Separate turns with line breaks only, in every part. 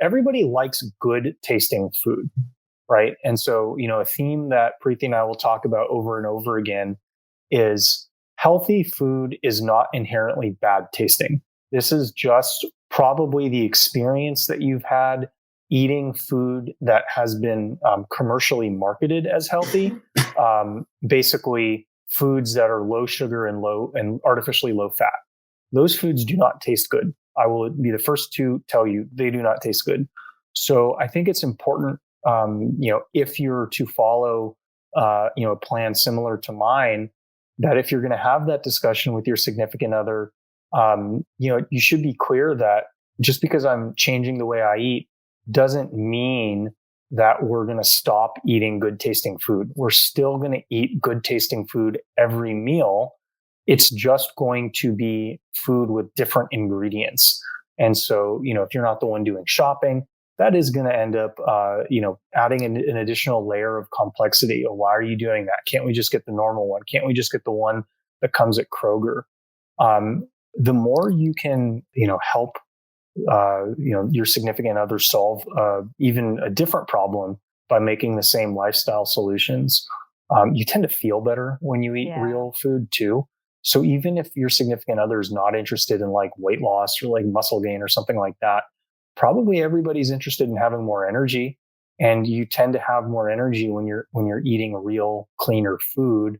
everybody likes good tasting food, right? And so, a theme that Preeti and I will talk about over and over again is healthy food is not inherently bad tasting. This is just probably the experience that you've had eating food that has been commercially marketed as healthy. Basically, foods that are low sugar and low and artificially low fat. Those foods do not taste good. I will be the first to tell you they do not taste good. So I think it's important, if you're to follow, a plan similar to mine, that if you're going to have that discussion with your significant other, you should be clear that just because I'm changing the way I eat doesn't mean that we're going to stop eating good tasting food. We're still going to eat good tasting food every meal. It's just going to be food with different ingredients. And so, if you're not the one doing shopping, that is going to end up, adding an additional layer of complexity. Why are you doing that? Can't we just get the normal one? Can't we just get the one that comes at Kroger? The more you can, help, your significant other solve even a different problem by making the same lifestyle solutions, you tend to feel better when you eat real food too. So even if your significant other is not interested in like weight loss or like muscle gain or something like that, probably everybody's interested in having more energy, and you tend to have more energy when you're eating real cleaner food.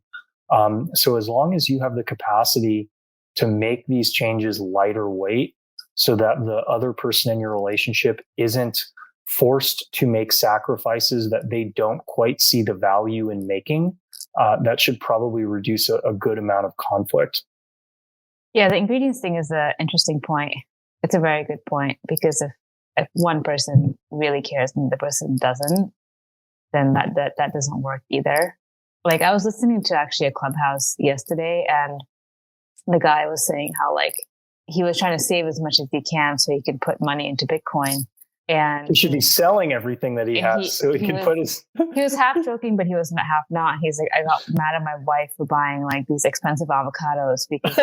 So as long as you have the capacity to make these changes lighter weight, so that the other person in your relationship isn't forced to make sacrifices that they don't quite see the value in making, that should probably reduce a good amount of conflict.
Yeah, the ingredients thing is an interesting point. It's a very good point, because if one person really cares and the person doesn't, then that doesn't work either. Like, I was listening to actually a Clubhouse yesterday, and the guy was saying how like he was trying to save as much as he can so he can put money into Bitcoin. And
he should be selling everything that he has so he can put his.
He was half joking, but he was half not. He's like, I got mad at my wife for buying like these expensive avocados because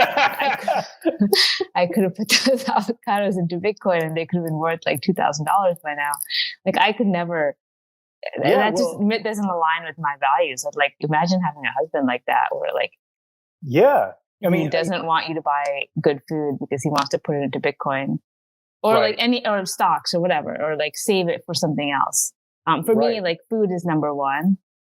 I could have put those avocados into Bitcoin and they could have been worth like $2,000 by now. Like, I could never. That just doesn't align with my values. I'd like, imagine having a husband like that, where like, he doesn't want you to buy good food because he wants to put it into Bitcoin. Or like or stocks or whatever, or like save it for something else. For me, like food is number one.